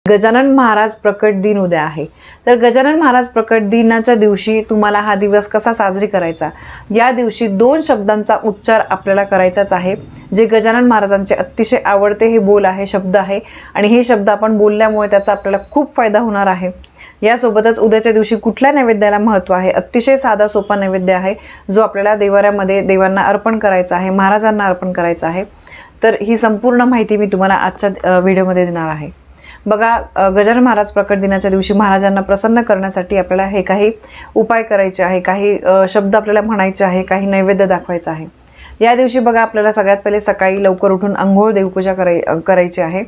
गजानन महाराज प्रकट दिन उद्या आहे। तर गजानन महाराज प्रकट दिनाच्या दिवशी तुम्हाला हा दिवस कसा साजरी करायचा, या दिवशी 2 शब्दांचा उच्चार आपल्याला करायचाच आहे, जे गजानन महाराजांचे अतिशय आवडते हे बोल आहे, शब्द आहे आणि हे शब्द आपण बोलल्यामुळे त्याचा आपल्याला खूप फायदा होणार आहे। यासोबतच उद्याच्या दिवशी कुठल्या नैवेद्याला महत्त्व आहे, अतिशय साधा सोपा नैवेद्य आहे जो आपल्याला देवाऱ्यामध्ये देवांना अर्पण करायचा आहे, महाराजांना अर्पण करायचा आहे। तर ही संपूर्ण माहिती मी तुम्हाला आजच्या व्हिडिओमध्ये देणार आहे। बघा, गजानन महाराज प्रकट दिनाच्या दिवशी महाराजांना प्रसन्न करण्यासाठी आपल्याला हे काही उपाय करायचे आहे, काही शब्द आपल्याला म्हणायचे आहे, काही नैवेद्य दाखवायचा आहे। या दिवशी बघा, आपल्याला सगळ्यात पहिले सकाळी लवकर उठून अंघोळ देवपूजा करायची आहे।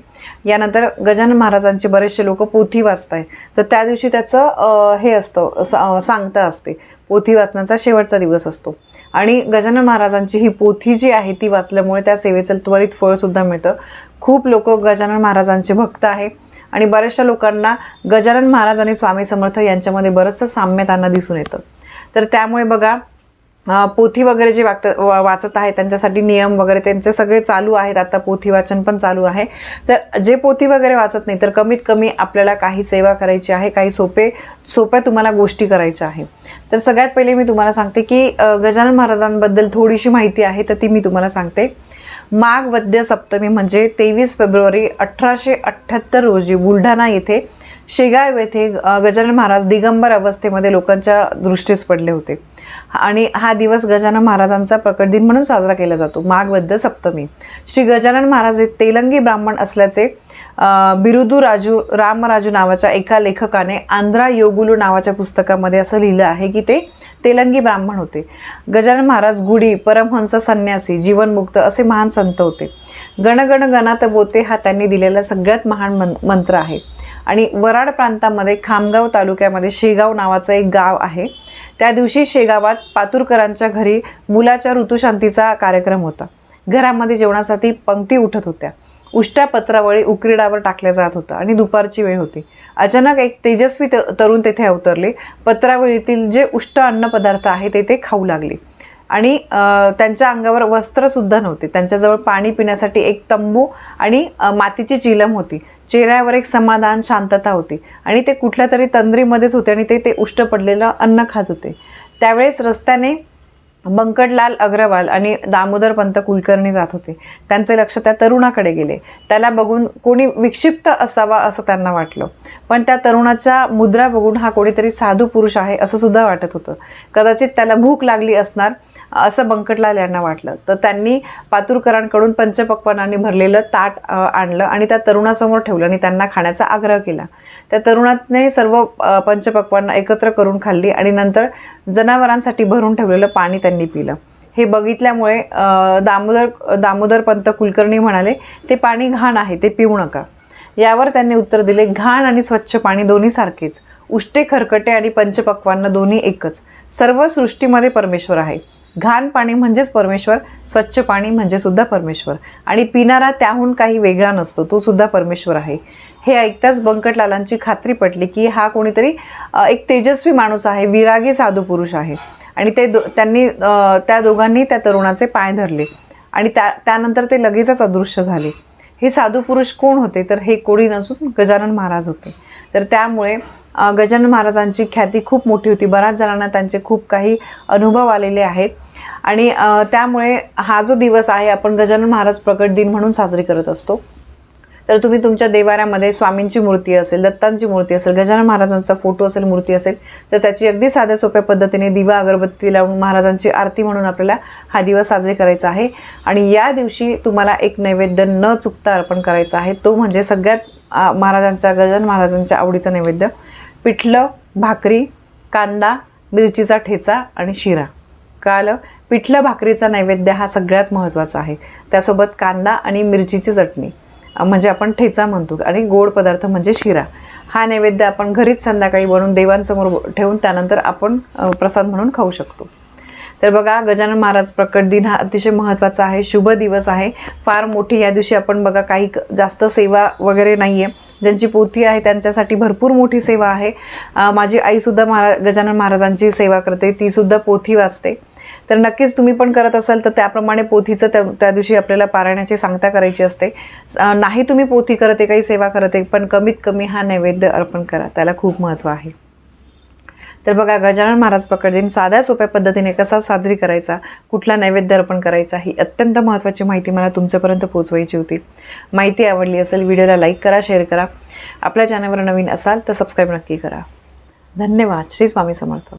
यानंतर गजानन महाराजांचे बरेचसे लोक पोथी वाचताय, तर त्या दिवशी त्याचं हे असतं, सांगता असते, पोथी वाचण्याचा शेवटचा दिवस असतो आणि गजानन महाराजांची ही पोथी जी आहे ती वाचल्यामुळे त्या सेवेचं त्वरित फळ सुद्धा मिळतं। खूप लोक गजानन महाराजांचे भक्त आहे आणि बऱ्याचशा लोकांना गजानन महाराज आणि स्वामी समर्थ यांच्यामध्ये बरंचसं साम्य त्यांना दिसून येतं। तर त्यामुळे बघा, पोथी वगैरे जे वाचत आहे त्यांच्यासाठी नियम वगैरे त्यांचे सगळे चालू आहेत, आता पोथी वाचन पण चालू आहे। तर जे पोथी वगैरे वाचत नाही, तर कमीत कमी आपल्याला काही सेवा करायची आहे, काही सोप्या तुम्हाला गोष्टी करायच्या आहे। तर सगळ्यात पहिले मी तुम्हाला सांगते की गजानन महाराजांबद्दल थोडीशी माहिती आहे, तर ती मी तुम्हाला सांगते। माघ वद्य सप्तमी म्हणजे 23 फेब्रुवारी 1878 रोजी बुलढाणा येथे शेगाव येथे गजानन महाराज दिगंबर अवस्थेमध्ये लोकांच्या दृष्टीस पडले होते आणि हा दिवस गजानन महाराजांचा प्रकट दिन म्हणून साजरा केला जातो। माघ वद्य सप्तमी। श्री गजानन महाराज हे तेलंगी ब्राह्मण असल्याचे बिरुदू रामराजू नावाच्या एका लेखकाने आंध्रा योगुलू नावाच्या पुस्तकामध्ये असं लिहिलं आहे की ते तेलंगी ब्राह्मण होते। गजानन महाराज गुढी, परमहंस, संन्यासी, जीवनमुक्त असे महान संत होते। गणगण गणात बोते हा त्यांनी दिलेला सगळ्यात महान मंत्र आहे। आणि वराड प्रांतामध्ये खामगाव तालुक्यामध्ये शेगाव नावाचं एक गाव आहे। त्या दिवशी शेगावात पातुरकरांच्या घरी मुलाच्या ऋतुशांतीचा कार्यक्रम होता। घरामध्ये जेवणासाठी पंक्ती उठत होत्या। उष्ट्या पत्रावळी उकिरड्यावर टाकल्या जात होतं आणि दुपारची वेळ होती। अचानक एक तेजस्वी तरुण तेथे अवतरले। पत्रावळीतील जे उष्ट अन्नपदार्थ आहे ते खाऊ लागले आणि त्यांच्या अंगावर वस्त्रसुद्धा नव्हते। त्यांच्याजवळ पाणी पिण्यासाठी एक तंबू आणि मातीची चिलम होती। चेहऱ्यावर एक समाधान, शांतता होती आणि ते कुठल्या तरी तंद्रीमध्येच होते आणि ते उष्ट पडलेलं अन्न खात होते। त्यावेळेस रस्त्याने बंकटलाल अग्रवाल आणि दामोदर पंत कुलकर्णी जात होते। त्यांचे लक्ष त्या तरुणाकडे गेले। त्याला बघून कोणी विक्षिप्त असावा असं त्यांना वाटलं, पण त्या तरुणाच्या मुद्रा बघून हा कोणीतरी साधू पुरुष आहे असं सुद्धा वाटत होतं। कदाचित त्याला भूक लागली असणार असं बंकटलाल यांना वाटलं। तर त्यांनी पातुरकरांकडून पंचपक्वान्नांनी भरलेलं ताट आणलं आणि त्या तरुणासमोर ठेवलं आणि त्यांना खाण्याचा आग्रह केला। त्या तरुणाने सर्व पंचपक्वान्न एकत्र करून खाल्ली आणि नंतर जनावरांसाठी भरून ठेवलेलं पाणी त्यांनी पिलं। हे बघितल्यामुळे दामोदर पंत कुलकर्णी म्हणाले, ते पाणी घाण आहे, ते पिऊ नका। यावर त्यांनी उत्तर दिले, घाण आणि स्वच्छ पाणी दोन्ही सारखेच, उष्टे खरकटे आणि पंचपक्वान्न दोन्ही एकच। सर्व सृष्टीमध्ये परमेश्वर आहे। घाण पाणी म्हणजेच परमेश्वर, स्वच्छ पाणी म्हणजे सुद्धा परमेश्वर आणि पिणारा त्याहून काही वेगळा नसतो, तो सुद्धा परमेश्वर आहे। हे ऐकताच बंकटलालांची खात्री पटली की हा कोणीतरी एक तेजस्वी माणूस आहे, विरागी साधू पुरुष आहे आणि त्यांनी त्या दोघांनी त्या तरुणाचे पाय धरले आणि त्यानंतर ते लगेचच अदृश्य झाले। हे साधू पुरुष कोण होते, तर हे कोणी नसून गजानन महाराज होते। तर त्यामुळे गजानन महाराजांची ख्याती खूप मोठी होती। बऱ्याच जणांना त्यांचे खूप काही अनुभव आलेले आहेत आणि त्यामुळे हा जो दिवस आहे आपण गजानन महाराज प्रकट दिन म्हणून साजरी करत असतो। तर तुम्ही तुमच्या देवाऱ्यामध्ये स्वामींची मूर्ती असेल, दत्तांची मूर्ती असेल, गजानन महाराजांचा फोटो असेल, मूर्ती असेल, तर त्याची अगदी साध्या सोप्या पद्धतीने दिवा अगरबत्ती लावून महाराजांची आरती म्हणून आपल्याला हा दिवस साजरी करायचा आहे। आणि या दिवशी तुम्हाला एक नैवेद्य न चुकता अर्पण करायचा आहे, तो म्हणजे सगळ्यात गजानन महाराजांच्या आवडीचा नैवेद्य, पिठलं, भाकरी, कांदा, मिरचीचा ठेचा आणि शिरा। कळालं? पिठलं भाकरीचा नैवेद्य हा सगळ्यात महत्त्वाचा आहे। त्यासोबत कांदा आणि मिरचीची चटणी म्हणजे आपण ठेचा म्हणतो आणि गोड पदार्थ म्हणजे शिरा। हा नैवेद्य आपण घरीच संध्याकाळी बनवून देवांसमोर ठेवून त्यानंतर आपण प्रसाद म्हणून खाऊ शकतो। तर बघा, गजानन महाराज प्रकट दिन हा अतिशय महत्त्वाचा आहे, शुभ दिवस आहे, फार मोठी। या दिवशी आपण बघा काही जास्त सेवा वगैरे नाही आहे, ज्यांची पोथी आहे त्यांच्यासाठी भरपूर मोठी सेवा आहे। माझी आईसुद्धा गजानन महाराजांची सेवा करते, तीसुद्धा पोथी वाचते। तर नक्कीच तुम्ही पण करत असाल तर त्याप्रमाणे पोथीचं त्या दिवशी आपल्याला पारायणाची सांगता करायची असते. नाही तुम्ही पोथी करते, काही सेवा करते, पण कमीत कमी हा नैवेद्य अर्पण करा, त्याला खूप महत्त्व आहे. तर बघा, गजानन महाराज प्रकट दिन साध्या सोप्या पद्धतीने कसा साजरी करायचा, कुठला नैवेद्य अर्पण करायचा, ही अत्यंत महत्त्वाची माहिती मला तुमच्यापर्यंत पोहोचवायची होती. माहिती आवडली असेल व्हिडिओला लाईक करा, शेअर करा. आपल्या चॅनलवर नवीन असाल तर सबस्क्राईब नक्की करा. धन्यवाद. श्री स्वामी समर्थ.